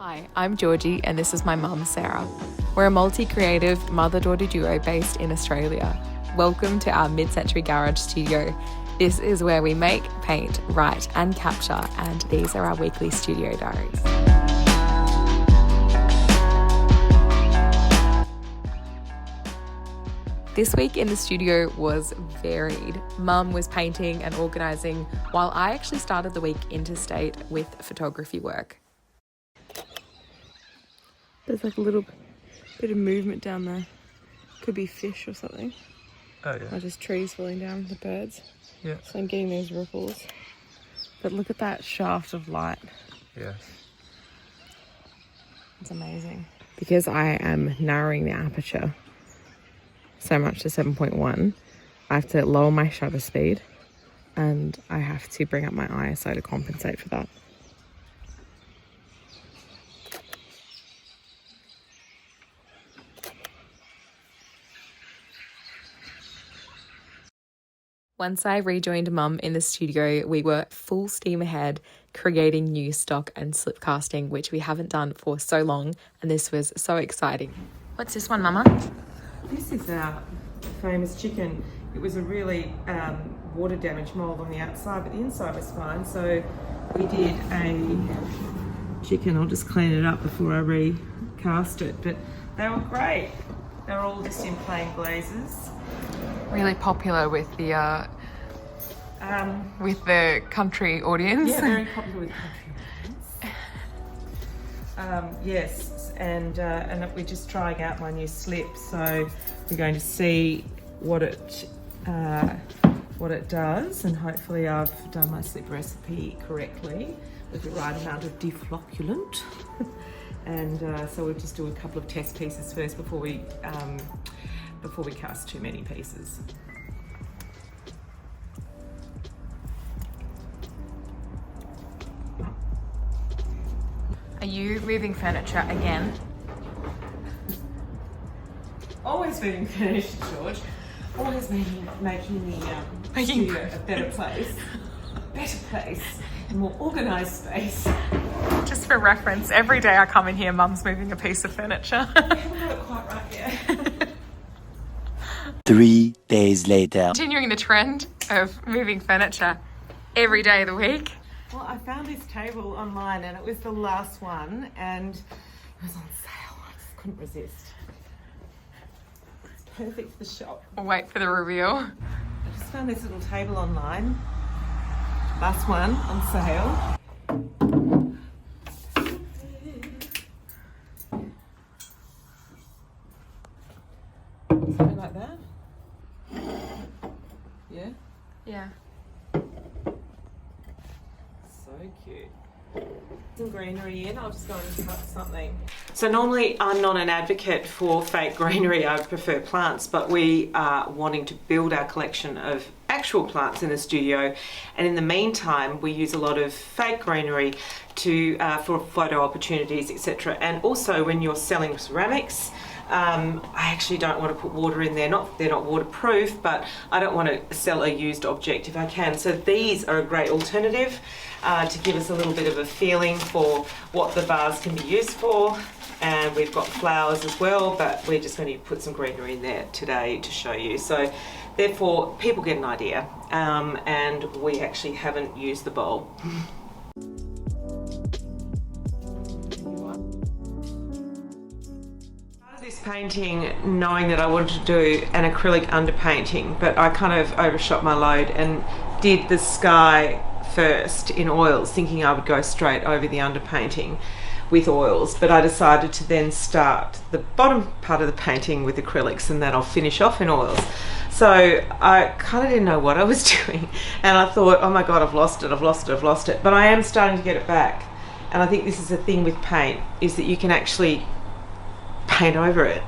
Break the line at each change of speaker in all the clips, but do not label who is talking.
Hi, I'm Georgie and this is my mum, Sarah. We're a multi-creative mother-daughter duo based in Australia. Welcome to our mid-century garage studio. This is where we make, paint, write and capture, and these are our weekly Studio Diaries. This week in the studio was varied. Mum was painting and organising while I actually started the week interstate with photography work. There's like a little bit of movement down there. Could be fish or something.
Oh yeah.
Or just trees falling down with the birds.
Yeah.
So I'm getting those ripples. But look at that shaft of light.
Yes.
It's amazing. Because I am narrowing the aperture so much to 7.1, I have to lower my shutter speed and I have to bring up my ISO to compensate for that. Once I rejoined Mum in the studio, we were full steam ahead creating new stock and slip casting, which we haven't done for so long, and this was so exciting. What's this one, Mama?
This is our famous chicken. It was a really water damaged mould on the outside, but the inside was fine. So we did a chicken. I'll just clean it up before I recast it. But they were great. They were all just in plain glazes.
Really popular with the country audience.
Yeah, very popular with country audience. Yes, and we're just trying out my new slip, so we're going to see what it does, and hopefully I've done my slip recipe correctly with the right amount of deflocculant. And so we'll just do a couple of test pieces first before we cast too many pieces.
Are you moving furniture again?
Always moving furniture, George. Always making the studio a better place. A more organised space.
Just for reference, every day I come in here, Mum's moving a piece of furniture.
I haven't got it quite right yet.
3 days later.
Continuing the trend of moving furniture every day of the week.
Well, I found this table online and it was the last one and it was on sale. I just couldn't resist. It's perfect for the shop.
We'll wait for the reveal.
I just found this little table online. Last one on sale. Something like that. Yeah?
Yeah.
So cute. Some greenery in. I'll just go and cut something. So normally I'm not an advocate for fake greenery. I prefer plants, but we are wanting to build our collection of actual plants in the studio, and in the meantime we use a lot of fake greenery to for photo opportunities, etc. And also when you're selling ceramics, I actually don't want to put water in there. They're not waterproof, but I don't want to sell a used object if I can. So these are a great alternative to give us a little bit of a feeling for what the vase can be used for. And we've got flowers as well, but we're just going to put some greenery in there today to show you. So therefore people get an idea, and we actually haven't used the bowl. This painting knowing that I wanted to do an acrylic underpainting, but I kind of overshot my load and did the sky first in oils, thinking I would go straight over the underpainting with oils, but I decided to then start the bottom part of the painting with acrylics and then I'll finish off in oils. So I kind of didn't know what I was doing, and I thought, oh my god, I've lost it, but I am starting to get it back. And I think this is the thing with paint, is that you can actually paint over it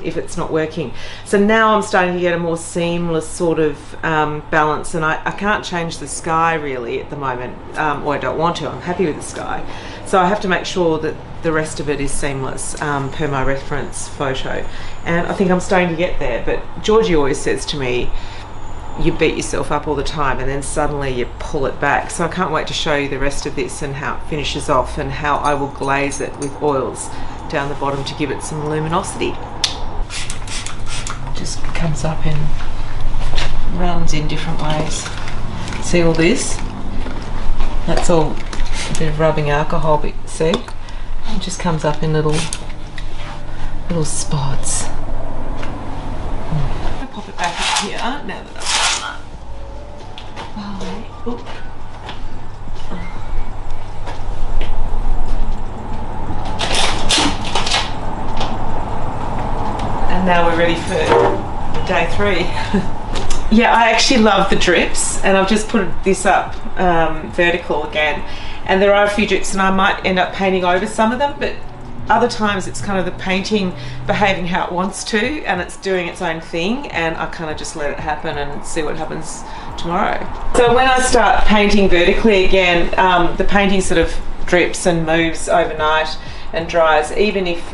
if it's not working. So now I'm starting to get a more seamless sort of balance, and I can't change the sky really at the moment, or I don't want to. I'm happy with the sky, so I have to make sure that the rest of it is seamless per my reference photo, and I think I'm starting to get there. But Georgie always says to me, you beat yourself up all the time and then suddenly you pull it back. So I can't wait to show you the rest of this and how it finishes off and how I will glaze it with oils down the bottom to give it some luminosity. Just comes up in, runs in different ways. See all this? That's all a bit of rubbing alcohol, but see? It just comes up in little spots. I'll pop it back up here now that I've done that. Oop. And now we're ready for day 3. Yeah, I actually love the drips, and I've just put this up vertical again. And there are a few drips, and I might end up painting over some of them, but other times it's kind of the painting behaving how it wants to, and it's doing its own thing, and I kind of just let it happen and see what happens tomorrow. So when I start painting vertically again, the painting sort of drips and moves overnight and dries. Even if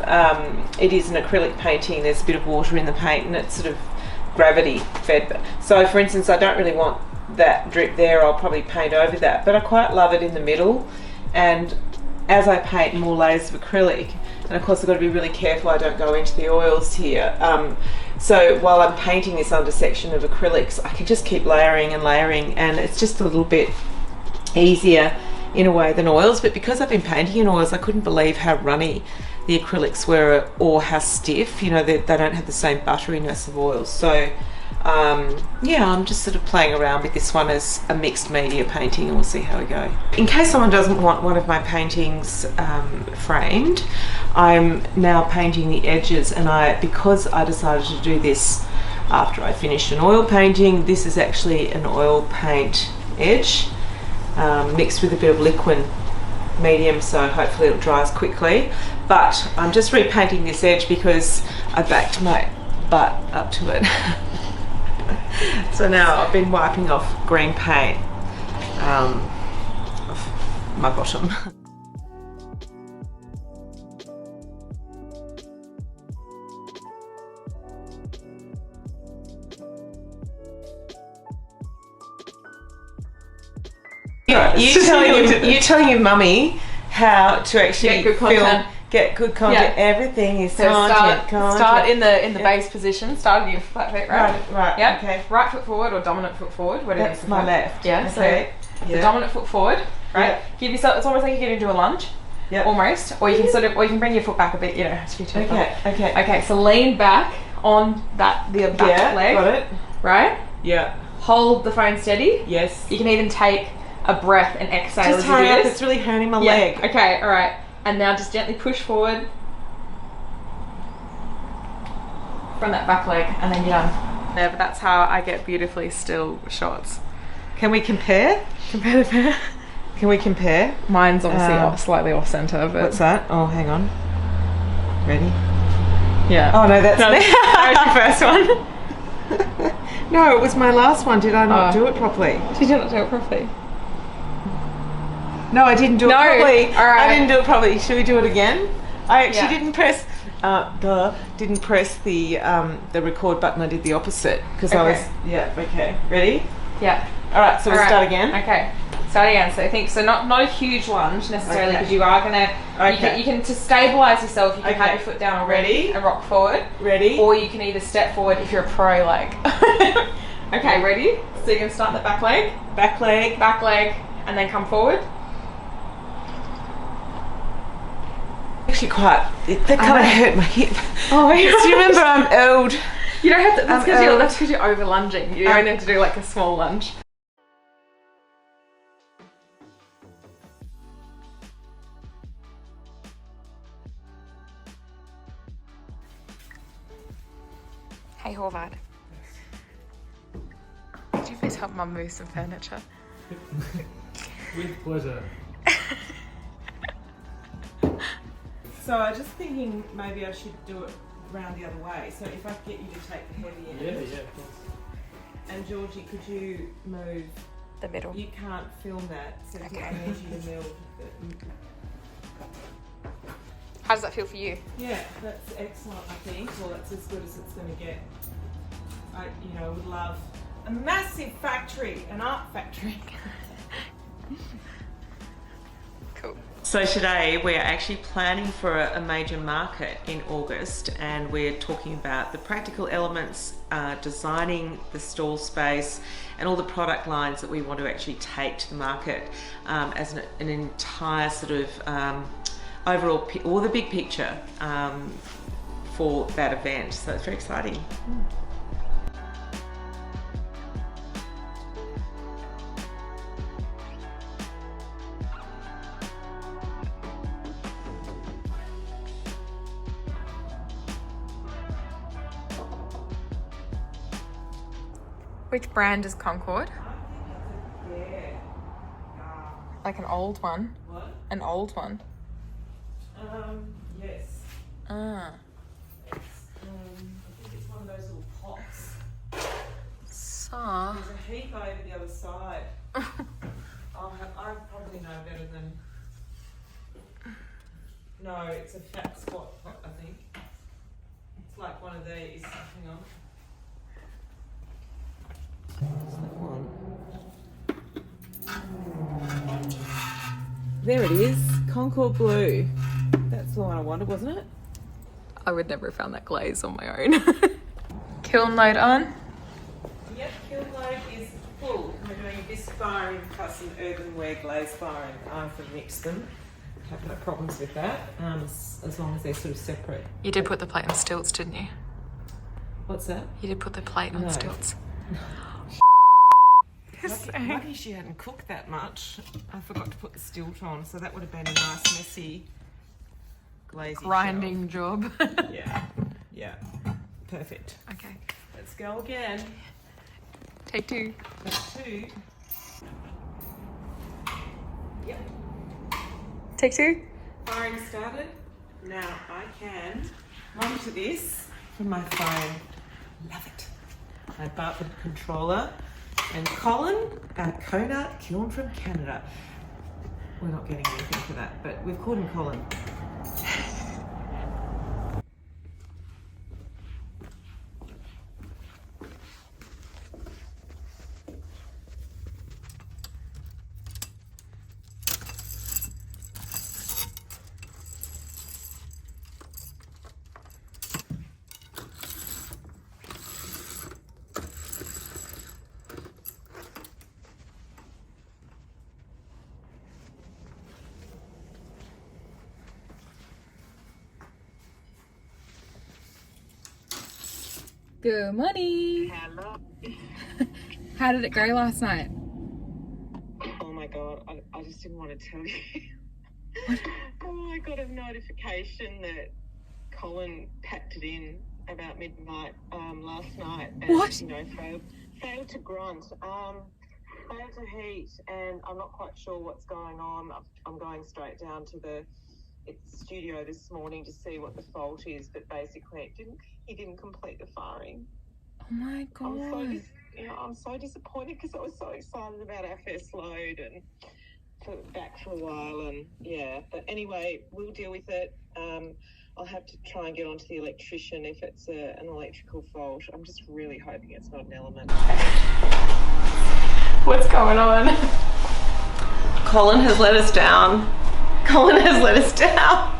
it is an acrylic painting, there's a bit of water in the paint and it's sort of gravity fed. So for instance, I don't really want that drip there, I'll probably paint over that, but I quite love it in the middle. And as I paint more layers of acrylic, and of course I've got to be really careful I don't go into the oils here, so while I'm painting this under section of acrylics, I can just keep layering and layering, and it's just a little bit easier in a way than oils. But because I've been painting in oils, I couldn't believe how runny the acrylics were, or how stiff, you know, they don't have the same butteriness of oils. So yeah, I'm just sort of playing around with this one as a mixed media painting, and we'll see how we go. In case someone doesn't want one of my paintings framed, I'm now painting the edges, and because I decided to do this after I finished an oil painting, this is actually an oil paint edge mixed with a bit of liquid medium, so hopefully it dries quickly. But I'm just repainting this edge because I backed my butt up to it. So now I've been wiping off green paint off my bottom. You're telling your mummy how to actually get good content. Yeah. Everything is so content.
Start in the base position. Start with your flat feet, right?
Right.
Yeah.
Okay.
Right foot forward or dominant foot forward. Whatever.
That's my left.
Yeah.
Okay.
So the dominant foot forward, right? Yeah. Give yourself. It's almost like you get into a lunge. Yeah. Almost. Or you can or you can bring your foot back a bit. You know, as you turn. Okay. So lean back on the back leg.
Got it.
Right.
Yeah.
Hold the phone steady.
Yes.
You can even take a breath and exhale.
Just hurry up. It's really hurting my leg.
Okay. All right. And now just gently push forward from that back leg, and then you're done. Yeah, but that's how I get beautifully still shots.
Can we compare? Compare the pair? Can we compare?
Mine's obviously slightly off center, but...
What's that? Oh, hang on. Ready?
Yeah.
Oh, no, that's me.
That was your first one.
No, it was my last one. Did I not do it properly?
Did you not do it properly?
No, I didn't do it properly.
All right.
I didn't do it properly. Should we do it again? I actually didn't press the record button. I did the opposite because I was okay. Ready?
Yeah.
All right. So we'll start again.
Okay. Start again. So I think not a huge lunge necessarily, because you are gonna. You can to stabilize yourself. You can have your foot down already and rock forward.
Ready?
Or you can either step forward if you're a pro, like. Okay. Ready? So you're gonna start the back leg, and then come forward.
Actually, that kind of hurt my hip.
Oh, yeah.
Do you remember I'm old?
You don't have to. That's because you're over lunging. You only have to do like a small lunge. Hey, Horvath. Could you please help Mum move some furniture?
With pleasure.
So I was just thinking maybe I should do it round the other way. So if I could get you to take the heavy end.
Yeah, of course.
And Georgie, could you move
the middle?
You can't film that, so I need you to move.
How does that feel for you?
Yeah, that's excellent, I think. Well, that's as good as it's going to get. I would love a massive factory, an art factory.
Cool.
So today we're actually planning for a major market in August, and we're talking about the practical elements, designing the stall space and all the product lines that we want to actually take to the market as an entire sort of overall, or the big picture for that event. So it's very exciting.
Which brand is Concord?
Yeah.
Like an old one?
What?
An old one?
Yes.
Ah.
I think it's one of those little pots.
So.
There's a heap over the other side. I probably know better than. No, it's a fat squat pot, I think. It's like one of these. Hang on. There it is, Concord Blue. That's the one I wanted, wasn't it?
I would never have found that glaze on my own. Kiln load on.
Yep, kiln load is full. We're doing bisque firing plus some earthenware glaze firing. I've mixed them. Have no problems with that, as long as they're sort of separate.
You did put the plate on stilts, didn't you?
What's that?
You did put the plate on
No.
stilts.
Lucky she hadn't cooked that much. I forgot to put the stilt on, so that would have been a nice, messy, glazy
Grinding job.
Yeah, perfect.
Okay.
Let's go again.
Take two.
That's two. Yep.
Take two.
Firing started. Now I can monitor this from my phone. Love it. I bought the controller. And Colin, our Conart kiln from Canada. We're not getting anything for that, but we've called him Colin.
Good morning.
Hello.
How did it go last night?
Oh my god, I just didn't want to tell you. Oh, I got a notification that Colin packed it in about midnight last night. And,
What?
You know, failed to grunt, failed to heat, and I'm not quite sure what's going on. I'm going straight down to the studio this morning to see what the fault is, but basically he didn't complete the firing.
Oh my god.
I'm so disappointed because I was so excited about our first load and back for a while, and yeah. But anyway, we'll deal with it. I'll have to try and get onto the electrician if it's an electrical fault. I'm just really hoping it's not an element.
What's going on?
Colin has let us down. Colin has let us down.